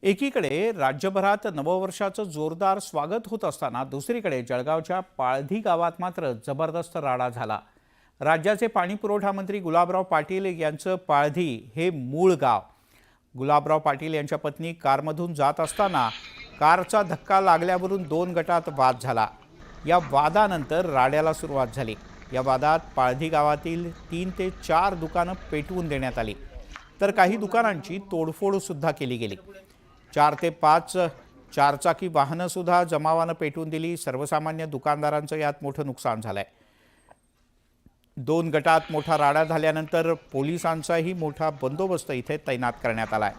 एकीकडे राज्यभरात नववर्षाचं जोरदार स्वागत होत असताना दुसरीकडे जळगावच्या पाळधी गावात मात्र जबरदस्त राडा झाला। राज्याचे पाणीपुरवठा मंत्री गुलाबराव पाटील यांचं पाळधी हे मूळ गाव। गुलाबराव पाटील यांच्या पत्नी कारमधून जात असताना कारचा धक्का लागल्यावरून दोन गटात वाद झाला। या वादानंतर राड्याला सुरुवात झाली। या वादात पाळधी गावातील 3 ते 4 दुकानं पेटवून देण्यात आली, तर काही दुकानांची तोडफोड सुद्धा केली गेली। 4 ते 5 चारचाकी वाहनं सुद्धा जमावानं पेटवून दिली। सर्वसामान्य दुकानदारांचं यात मोठं नुकसान झालंय। 2 गटात मोठा राडा झाल्यानंतर पोलिसांचाही मोठा बंदोबस्त इथे तैनात करण्यात आलाय।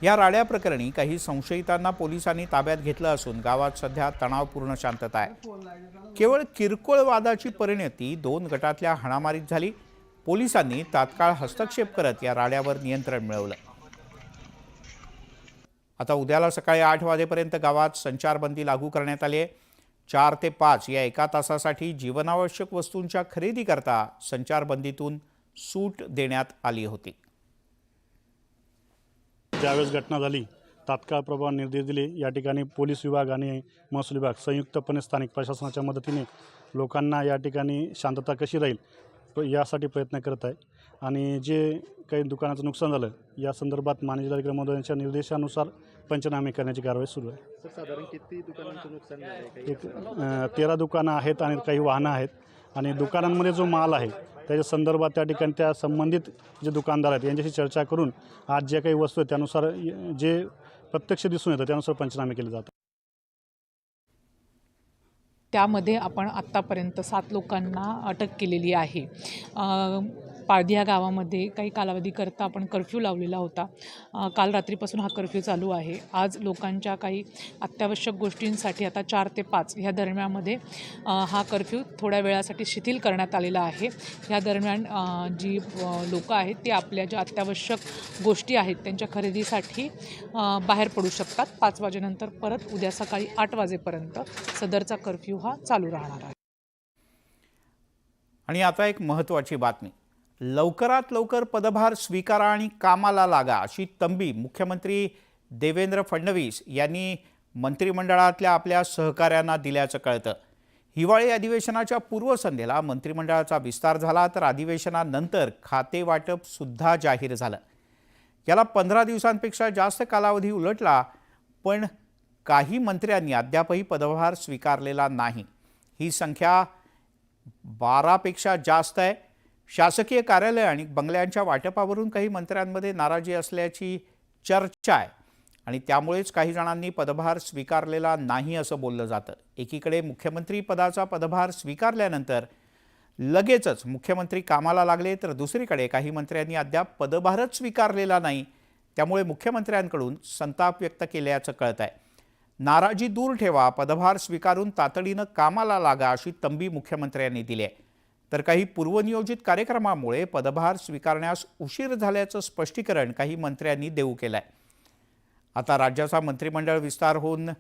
या राड्या प्रकरणी काही संशयितांना पोलिसांनी ताब्यात घेतलं असून गावात सध्या तणावपूर्ण शांतता आहे। केवळ किरकोळ वादाची परिणती 2 गटातल्या हाणामारीत झाली। पोलिसांनी तात्काळ हस्तक्षेप करत या राड्यावर नियंत्रण मिळवलं। आता उद्याला सकाळी 8 वाजेपर्यंत गावात संचारबंदी लागू करण्यात आली आहे। 4 ते 5 या एका तासासाठी जीवनावश्यक वस्तूंच्या खरेदीकरता संचारबंदीतून सूट देण्यात आली होती। ज्यावेळेस घटना झाली तात्काळ प्रभाव निर्देश दिले। या ठिकाणी पोलीस विभाग आणि महसूल विभाग संयुक्तपणे स्थानिक प्रशासनाच्या मदतीने लोकांना या ठिकाणी शांतता कशी राहील यासाठी प्रयत्न करत आहे। आणि जे काही दुकानाचं नुकसान झालं या संदर्भात माननीय जिल्हाधिकारी महोदयांच्या निर्देशानुसार पंचनामे करण्याची कारवाई सुरू आहे। साधारण किती दुकानांचं नुकसान झालं? 13 दुकानं आहेत आणि काही वाहनं आहेत। आणि दुकानांमध्ये जो माल आहे त्याच्या संदर्भात त्या ठिकाणी त्या संबंधित जे दुकानदार आहेत यांच्याशी चर्चा करून आज जे काही वस्तू आहे त्यानुसार जे प्रत्यक्ष दिसून येतं त्यानुसार पंचनामे केले जातात। त्यामध्ये आपण आत्तापर्यंत 7 लोकांना अटक केलेली आहे। पाळधी या गावामध्ये काही कालावधीकरता आपण कर्फ्यू लावलेला होता। काल रात्रीपासून हा कर्फ्यू चालू आहे। आज लोकांच्या काही अत्यावश्यक गोष्टींसाठी आता 4 ते 5 ह्या दरम्यानमध्ये हा कर्फ्यू थोड्या वेळासाठी शिथिल करण्यात आलेला आहे। या दरम्यान जी लोकं आहेत ते आपल्या ज्या अत्यावश्यक गोष्टी आहेत त्यांच्या खरेदीसाठी बाहेर पडू शकतात। 5 वाजेनंतर परत उद्या सकाळी 8 वाजेपर्यंत सदरचा कर्फ्यू हा चालू राहणार आहे। आणि आता एक महत्त्वाची बातमी, लवकरात लवकर पदभार स्वीकारा आणि कामाला लागा अशी तंबी मुख्यमंत्री देवेंद्र फडणवीस यांनी मंत्रिमंडळातल्या आपल्या सहकाऱ्यांना दिल्याचं कळतं। हिवाळी अधिवेशनाच्या पूर्वसंध्येला मंत्रिमंडळाचा विस्तार झाला, तर अधिवेशनानंतर खाते वाटप सुद्धा जाहीर झालं। याला 15 दिवसांपेक्षा जास्त कालावधी उलटला, पण काही मंत्र्यांनी अद्यापही पदभार स्वीकारलेला नाही। ही संख्या 12 पेक्षा जास्त आहे। शासकीय कार्यालय आणि बंगल्यांच्या वाटपावरून काही मंत्र्यांमध्ये नाराजी असल्याची चर्चा आहे आणि त्यामुळेच काही जणांनी पदभार स्वीकारलेला नाही असं बोललं जातं। एकीकडे मुख्यमंत्री पदाचा पदभार स्वीकारल्यानंतर लगेचच मुख्यमंत्री कामाला लागले, तर दुसरीकडे काही मंत्र्यांनी अद्याप पदभारच स्वीकारलेला नाही। त्यामुळे मुख्यमंत्र्यांकडून संताप व्यक्त केल्याचं कळत आहे। नाराजी दूर ठेवा, पदभार स्वीकारून तातडीनं कामाला लागा अशी तंबी मुख्यमंत्र्यांनी दिली आहे। तर काही पूर्वनियोजित कार्यक्रमामुळे पदभार स्वीकारण्यास उशीर झाल्याचं स्पष्टीकरण काही मंत्र्यांनी देऊ केलंय। आता राज्याचा मंत्रिमंडळ विस्तार होऊन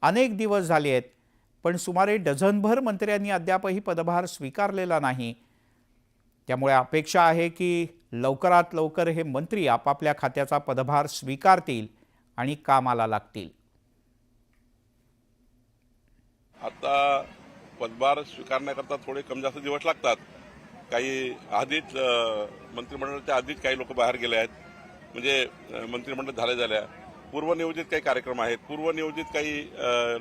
अनेक दिवस झाले आहेत, पण सुमारे डझनभर मंत्र्यांनी अद्यापही पदभार स्वीकारलेला नाही। त्यामुळे अपेक्षा आहे की लवकरात लवकर हे मंत्री आपापल्या खात्याचा पदभार स्वीकारतील आणि कामाला लागतील। आता पदभार स्वीकारण्याकरता थोडे कमी जास्त दिवस लागतात। काही आधीच मंत्रिमंडळाच्या आधीच काही लोक बाहेर गेले आहेत, म्हणजे मंत्रिमंडळ झाल्या पूर्वनियोजित काही कार्यक्रम आहेत, पूर्वनियोजित काही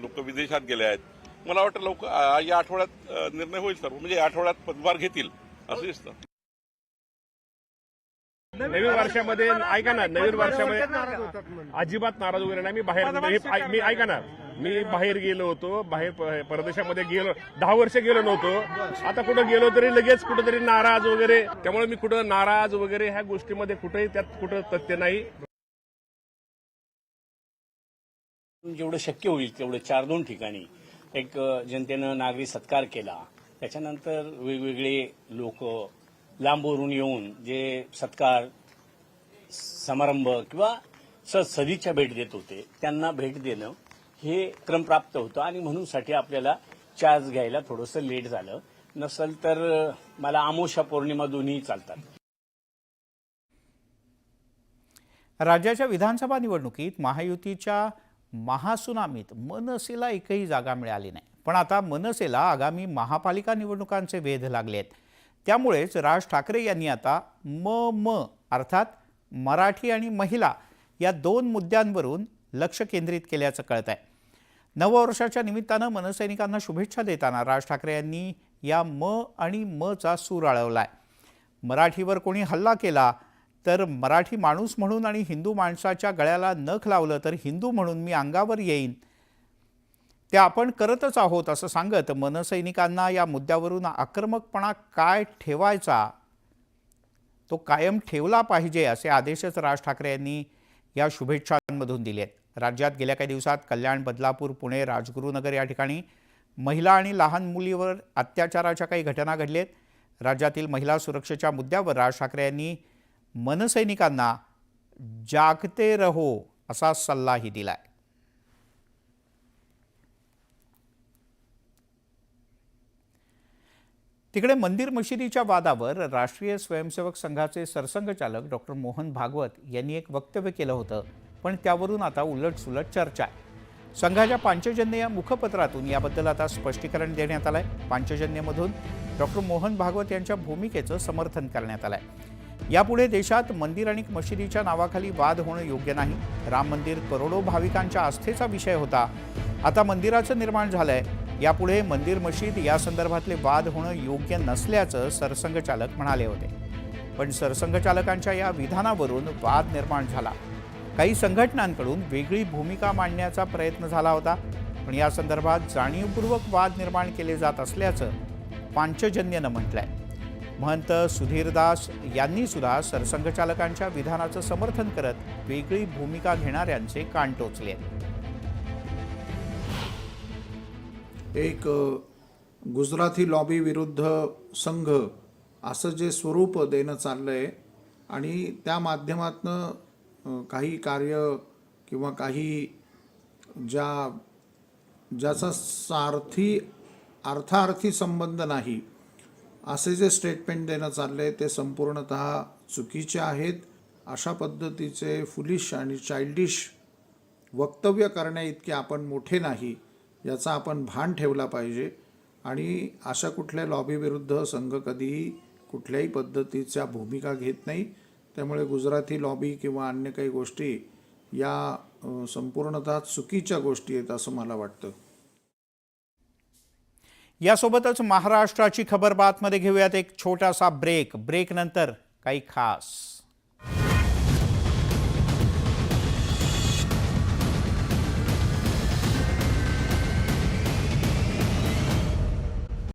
लोक विदेशात गेले आहेत। मला वाटतं लवकर या आठवड्यात निर्णय होईल सर्व, म्हणजे या आठवड्यात पदभार घेतील असं दिसतं। नवीन वर्षामध्ये ऐका ना, नवीन वर्षामध्ये अजिबात नाराज वगैरे नाही। मी ऐका ना, मी बाहेर गेलो होतो, बाहेर परदेशामध्ये गेलो, 10 वर्ष गेलो नव्हतो। आता कुठं गेलो तरी लगेच कुठंतरी नाराज वगैरे, त्यामुळे मी कुठं नाराज वगैरे ह्या गोष्टीमध्ये कुठेही त्यात कुठं तथ्य नाही। जेवढं शक्य होईल तेवढं 4-2 ठिकाणी एक जनतेनं नागरी सत्कार केला। त्याच्यानंतर वेगवेगळे लोक लांबवरून येऊन जे सत्कार समारंभ किंवा सदिच्छा भेट देत होते त्यांना भेट देणं हे क्रमप्राप्त होतं आणि म्हणूनसाठी आपल्याला चार्ज घ्यायला थोडंसं लेट झालं। नसेल तर मला अमावस्या पौर्णिमा दोन्ही चालतात। राज्याच्या विधानसभा निवडणुकीत महायुतीच्या महासुनामीत मनसेला एकही जागा मिळाली नाही. पण आता मनसेला आगामी महापालिका निवडणुकांचे वेध लागले आहेत. त्यामुळेच राज ठाकरे यांनी आता अर्थात मराठी आणि महिला या 2 मुद्द्यांवरून लक्ष केंद्रित केल्याचं कळत आहे. नववर्षाच्या निमित्तानं मनसैनिकांना शुभेच्छा देताना राज ठाकरे यांनी या आणि मचा सूर आळवलाय. मराठीवर कोणी हल्ला केला तर मराठी माणूस म्हणून आणि हिंदू माणसाच्या गळ्याला नख लावलं तर हिंदू म्हणून मी अंगावर येईन, ते आपण करतच आहोत असं सांगत मनसैनिकांना या मुद्द्यावरून आक्रमकपणा काय ठेवायचा तो कायम ठेवला पाहिजे असे आदेशच राज ठाकरे यांनी या शुभेच्छांमधून दिले आहेत. राज्यात गेल्या काही दिवसात कल्याण, बदलापूर, पुणे, राजगुरुनगर या ठिकाणी महिला आणि लहान मुलीवर अत्याचाराच्या काही घटना घडल्या आहेत. राज्यातील महिला सुरक्षेच्या मुद्द्यावर राज ठाकरे यांनी मनसैनिकांना जागते रहो असा सल्लाही दिलाय. तिकडे मंदिर मशिदीच्या वादावर राष्ट्रीय स्वयंसेवक संघाचे सरसंघचालक डॉक्टर मोहन भागवत यांनी एक वक्तव्य केलं होतं, पण त्यावरून आता उलटसुलट चर्चा आहे. संघाच्या पांचजन्य या मुखपत्रातून याबद्दल आता स्पष्टीकरण देण्यात आलंय. पांचजन्यमधून डॉक्टर मोहन भागवत यांच्या भूमिकेचं समर्थन करण्यात आलंय. यापुढे देशात मंदिर आणि मशिदीच्या नावाखाली वाद होणं योग्य नाही. राम मंदिर करोडो भाविकांच्या आस्थेचा विषय होता. आता मंदिराचं निर्माण झालंय. यापुढे मंदिर मशीद या संदर्भातले वाद होणं योग्य नसल्याचं सरसंघचालक म्हणाले होते. पण सरसंघचालकांच्या या विधानावरून वाद निर्माण झाला. काही संघटनांकडून वेगळी भूमिका मांडण्याचा प्रयत्न झाला होता. पण या संदर्भात जाणीवपूर्वक वाद निर्माण केले जात असल्याचं पांचजन्यनं म्हटलंय. महंत सुधीरदास यांनी सुद्धा सरसंघचालकांच्या विधानाचं समर्थन करत वेगळी भूमिका घेणाऱ्यांचे कान टोचले. एक गुजराती लॉबी विरुद्ध संघ असं जे स्वरूप देणं चाललं आहे आणि त्या माध्यमातनं काही कार्य किंवा काही ज्याचा अर्थार्थी संबंध नाही असे जे स्टेटमेंट देणं चाललं आहे ते संपूर्णतः चुकीचे आहेत. अशा पद्धतीचे फुलिश आणि चाइल्डिश वक्तव्य करण्याइतके आपण मोठे नाही याचा आपण भान ठेवला पाहिजे. आणि अशा कुठल्या लॉबी विरुद्ध संघ कधीही कुठल्याही पद्धतीच्या भूमिका घेत नाही. त्यामुळे गुजराती लॉबी किंवा अन्य काही गोष्टी या संपूर्णतः चुकीच्या गोष्टी आहेत असं मला वाटतं. यासोबतच महाराष्ट्राची खबर बातमध्ये घेऊयात एक छोटासा ब्रेक. ब्रेक नंतर काही खास.